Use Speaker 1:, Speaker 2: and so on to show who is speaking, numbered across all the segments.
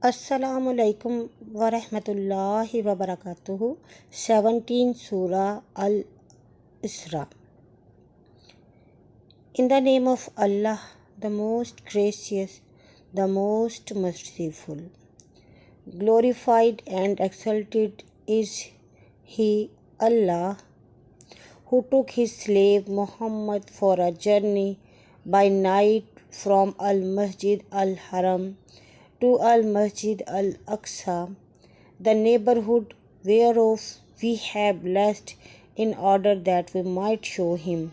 Speaker 1: Assalamu alaikum wa rahmatullahi wa barakatuhu. 17 Surah Al-Isra. In the name of Allah, the most gracious, the most merciful. Glorified and exalted is He, Allah, who took His slave Muhammad for a journey by night from Al-Masjid Al-Haram to Al-Masjid Al-Aqsa, the neighborhood whereof we have blessed, in order that we might show him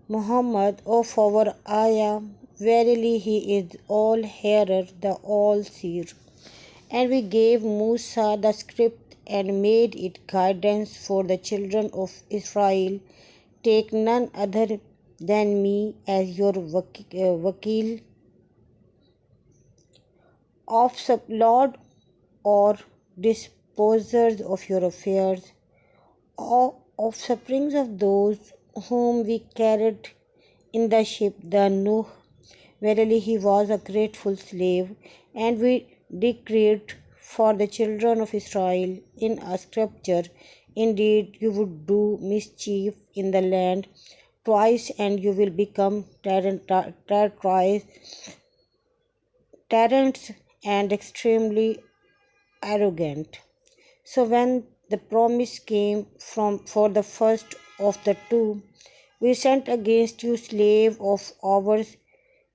Speaker 1: Muhammad of our ayah. Verily he is all-hearer, the all-seer. And we gave Musa the script and made it guidance for the children of Israel. Take none other than me as your wakil of Lord or disposers of your affairs, or of springs of those whom we carried in the ship, the Nuh. Verily he was a grateful slave, and we decreed for the children of Israel in a scripture, indeed you would do mischief in the land twice, and you will become tyrants and extremely arrogant. So when the promise came for the first of the two, we sent against you slave of ours,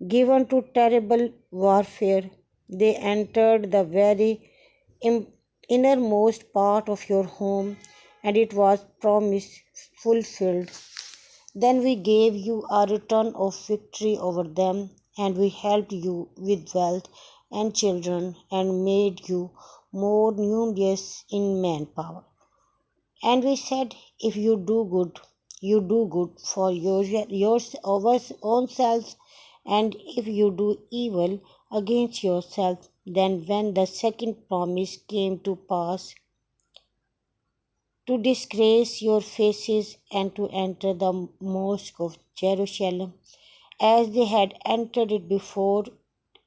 Speaker 1: given to terrible warfare. They entered the very innermost part of your home, and it was promise fulfilled. Then we gave you a return of victory over them, and we helped you with wealth and children, and made you more numerous in manpower. And we said, if you do good, you do good for your own selves, and if you do evil against yourself, then when the second promise came to pass, to disgrace your faces and to enter the mosque of Jerusalem, as they had entered it before,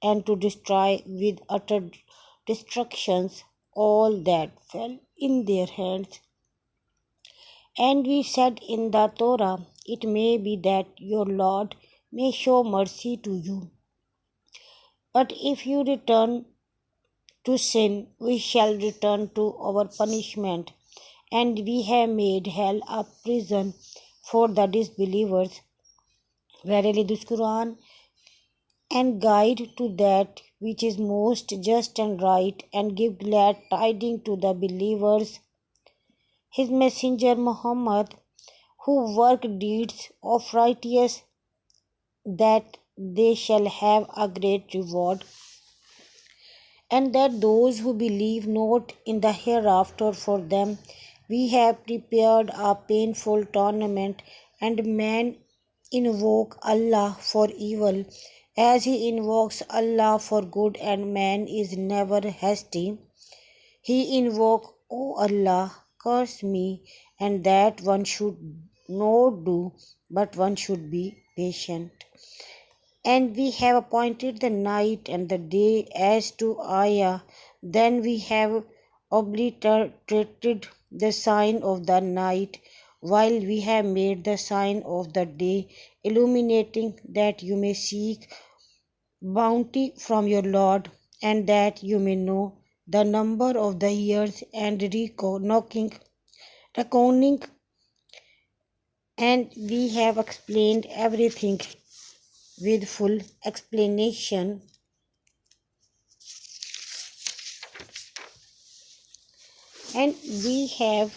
Speaker 1: and to destroy with utter destructions all that fell in their hands. And we said in the Torah, it may be that your Lord may show mercy to you. But if you return to sin, we shall return to our punishment, and we have made hell a prison for the disbelievers. Verily this Quran and guide to that which is most just and right, and give glad tidings to the believers. His messenger Muhammad, who work deeds of righteous, that they shall have a great reward, and that those who believe not in the hereafter, for them we have prepared a painful tournament, and man invoke Allah for evil as he invokes Allah for good, and man is never hasty. He invoke, O Allah, curse me, and that one should not do, but one should be patient. And we have appointed the night and the day as to ayah. Then we have obliterated the sign of the night, while we have made the sign of the day, illuminating that you may seek bounty from your Lord, and that you may know the number of the years and reckoning, and we have explained everything with full explanation. And we have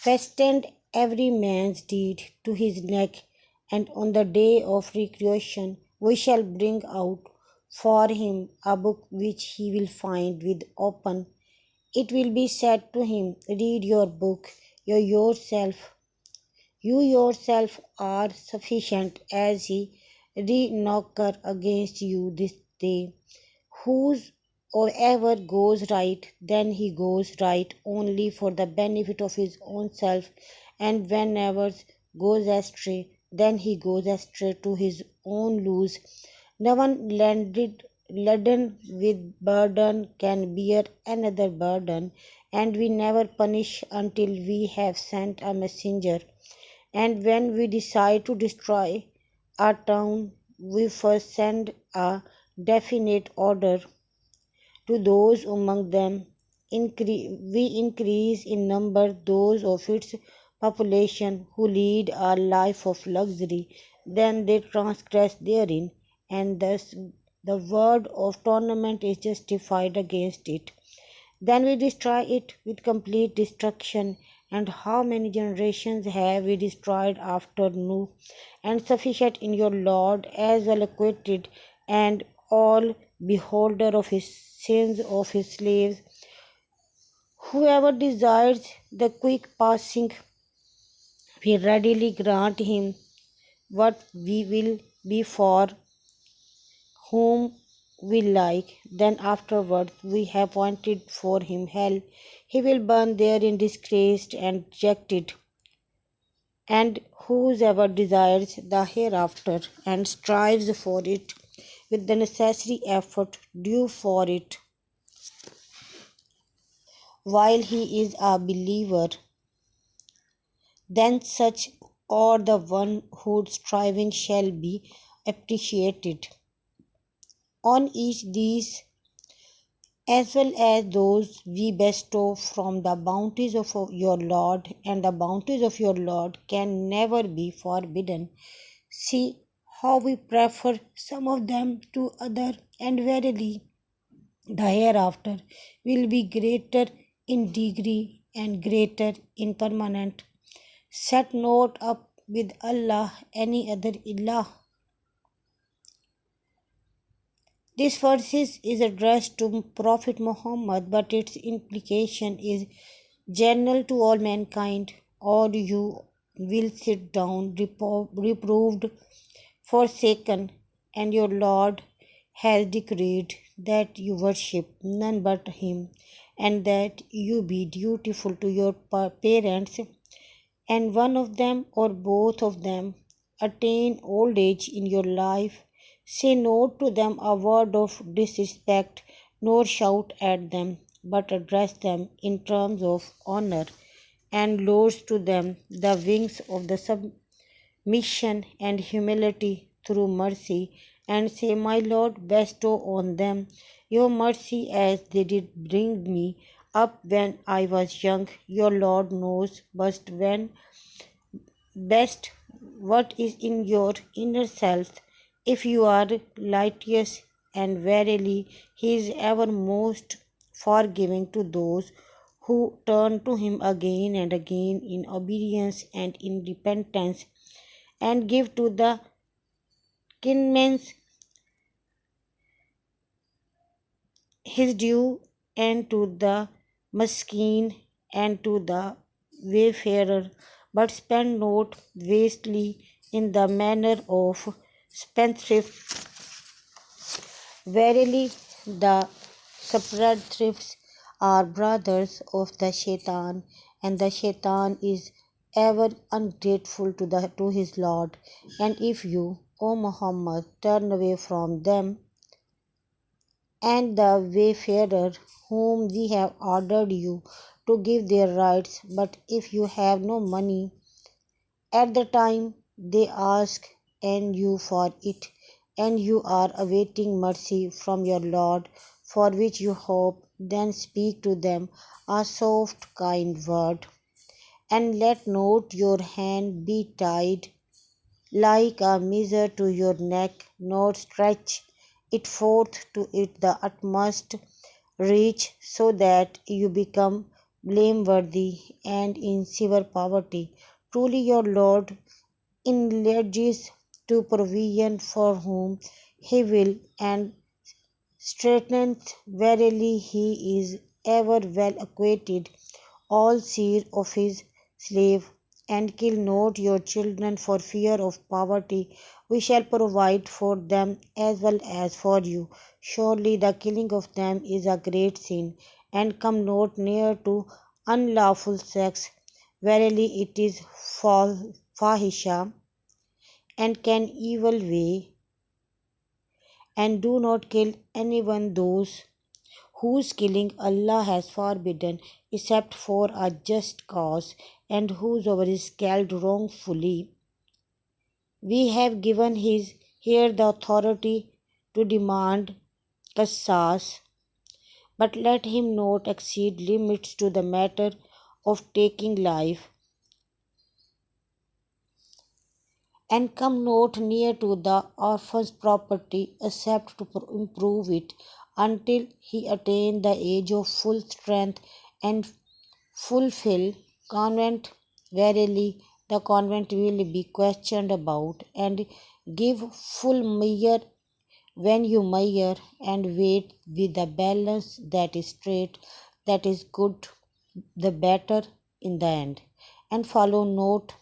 Speaker 1: fastened every man's deed to his neck, and on the day of recreation we shall bring out for him a book which he will find with open. It will be said to him, read your book, you yourself are sufficient as he knocker against you this day. Whosoever goes right, then he goes right only for the benefit of his own self, and whenever goes astray, then he goes astray to his own lose. No one laden with burden can bear another burden, and we never punish until we have sent a messenger. And when we decide to destroy a town, we first send a definite order to those among them. We increase in number those of its population who lead a life of luxury, then they transgress therein, and thus the word of tournament is justified against it. Then we destroy it with complete destruction. And how many generations have we destroyed after Nuh? And sufficient in your Lord, as well acquitted, and all beholder of his sins of his slaves. Whoever desires the quick passing, we readily grant him what we will be for whom we like. Then afterwards we have appointed for him hell. He will burn therein disgraced and rejected. And whosoever desires the hereafter and strives for it with the necessary effort due for it, while he is a believer, then such or the one whose striving shall be appreciated. On each these as well as those we bestow from the bounties of your Lord, and the bounties of your Lord can never be forbidden. See how we prefer some of them to other, and verily the hereafter will be greater in degree and greater in permanent. Set not up with Allah any other ilah. This verse is addressed to Prophet Muhammad, but its implication is general to all mankind. Or you will sit down reproved, forsaken, and your Lord has decreed that you worship none but Him, and that you be dutiful to your parents, and one of them or both of them attain old age in your life, say not to them a word of disrespect, nor shout at them, but address them in terms of honor, and lowers to them the wings of the submission and humility through mercy, and say, my Lord, bestow on them your mercy as they did bring me up when I was young. Your Lord knows best what is in your inner self. If you are righteous, and verily he is ever most forgiving to those who turn to him again and again in obedience and in repentance, and give to the kinsmen his due, and to the maskeen, and to the wayfarer, but spend not wastely in the manner of spendthrift. Verily, the spendthrifts are brothers of the shaitan, and the shaitan is ever ungrateful to his Lord. And if you, O Muhammad, turn away from them, and the wayfarer whom we have ordered you to give their rights, but if you have no money at the time they ask and you for it, and you are awaiting mercy from your Lord, for which you hope, then speak to them a soft, kind word, and let not your hand be tied like a measure to your neck, nor stretch it forth to it the utmost reach, so that you become blameworthy and in severe poverty. Truly, your Lord enlarges to provision for whom He will, and strengtheneth. Verily, He is ever well acquainted, all seed of His slave. And kill not your children for fear of poverty. We shall provide for them as well as for you. Surely the killing of them is a great sin, and come not near to unlawful sex. Verily it is fahisha, and can evil way, and do not kill anyone those whose killing Allah has forbidden except for a just cause, and whosoever is killed wrongfully. We have given his here the authority to demand qasas, but let him not exceed limits to the matter of taking life, and come not near to the orphan's property except to improve it until he attain the age of full strength and fulfill convent. Verily, the convent will be questioned about, and give full measure when you measure, and weight with the balance that is straight, that is good, the better in the end, and follow not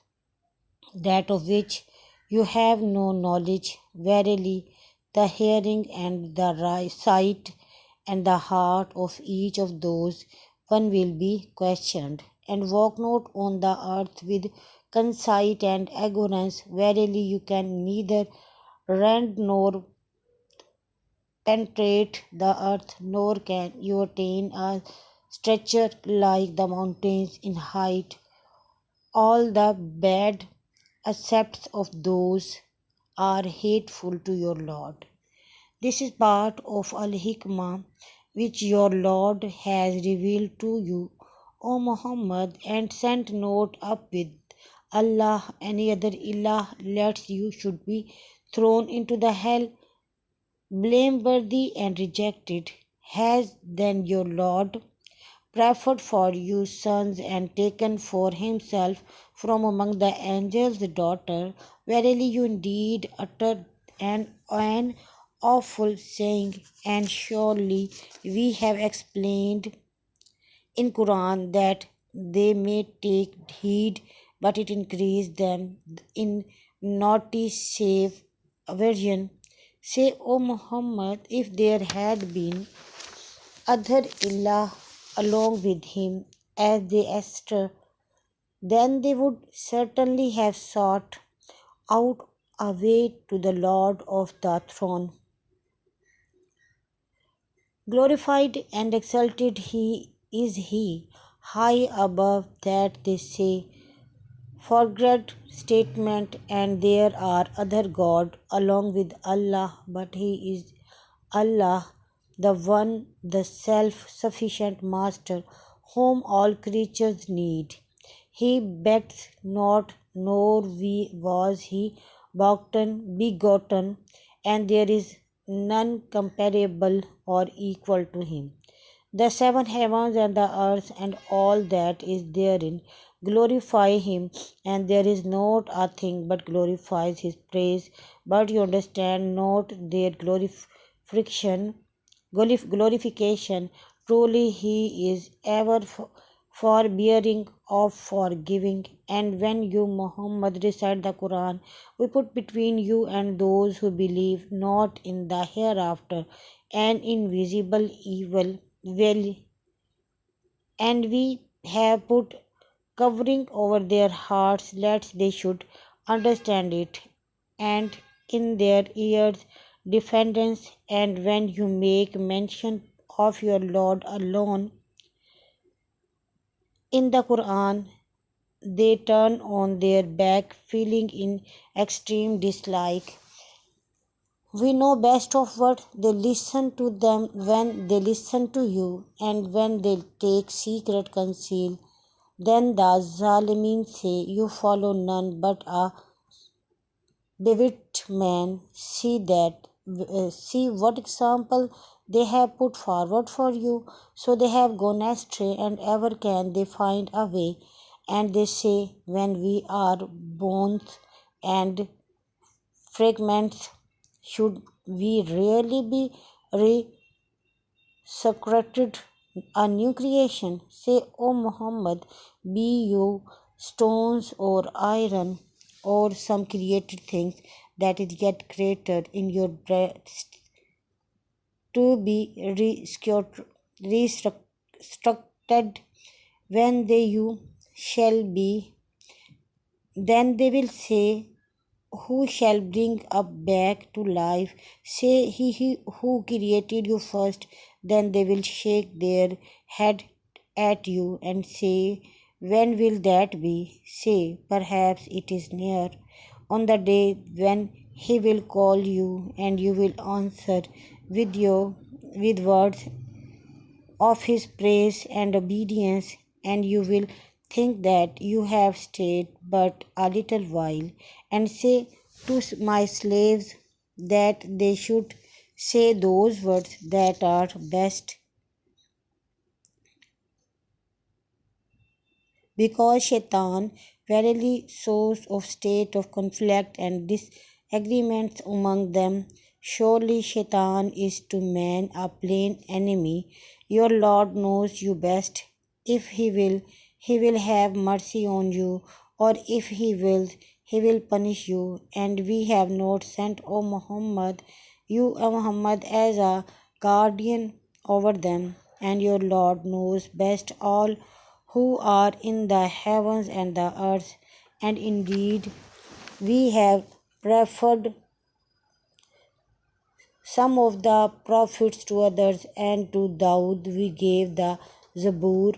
Speaker 1: that of which you have no knowledge. Verily, the hearing and the sight and the heart of each of those one will be questioned. And walk not on the earth with conceit and arrogance. Verily, you can neither rend nor penetrate the earth, nor can you attain a stature like the mountains in height. All the bad accepts of those are hateful to your Lord. This is part of Al Hikmah which your Lord has revealed to you, O Muhammad, and sent not up with Allah any other ilah, lest you should be thrown into the hell, blameworthy and rejected. Has then your Lord preferred for you sons and taken for himself from among the angels daughter? Verily you indeed uttered an awful saying, and surely we have explained in Quran that they may take heed, but it increased them in naughty save aversion. Say, O Muhammad, if there had been other ilah along with him as they Esther, then they would certainly have sought out a way to the Lord of the throne. Glorified and exalted he, high above that they say, forget statement, and there are other God along with Allah, but he is Allah, the one, the self sufficient Master, whom all creatures need. He begged not, nor was he begotten, and there is none comparable or equal to him. The seven heavens and the earth and all that is therein glorify him, and there is not a thing but glorifies his praise, but you understand not their glorification. Truly he is ever forbearing of forgiving. And when you, Muhammad, recite the Quran, we put between you and those who believe not in the hereafter an invisible evil well, and we have put covering over their hearts lest they should understand it, and in their ears defendants. And when you make mention of your Lord alone in the Quran, they turn on their back, feeling in extreme dislike. We know best of what they listen to them when they listen to you, and when they take secret conceal. Then the Zalimin say, you follow none but a bewitched man. See what example they have put forward for you. So they have gone astray, and ever can they find a way. And they say, when we are bones and fragments, should we really be secreted a new creation? Say, O Muhammad, be you stones or iron or some created things that is yet created in your breast to be restructured when they you shall be, then they will say, who shall bring up back to life? Say he who created you first, then they will shake their head at you and say, when will that be? Say, perhaps it is near, on the day when he will call you and you will answer with words of his praise and obedience, and you will think that you have stayed but a little while, and say to my slaves that they should say those words that are best, because Shaitan verily source of state of conflict and disagreements among them. Surely Shaitan is to man a plain enemy. Your Lord knows you best. If he will have mercy on you, or if he will punish you. And we have not sent, O Muhammad, you, O Muhammad, as a guardian over them, and your Lord knows best all who are in the heavens and the earth. And indeed, we have preferred some of the prophets to others, and to Daud we gave the Zabur.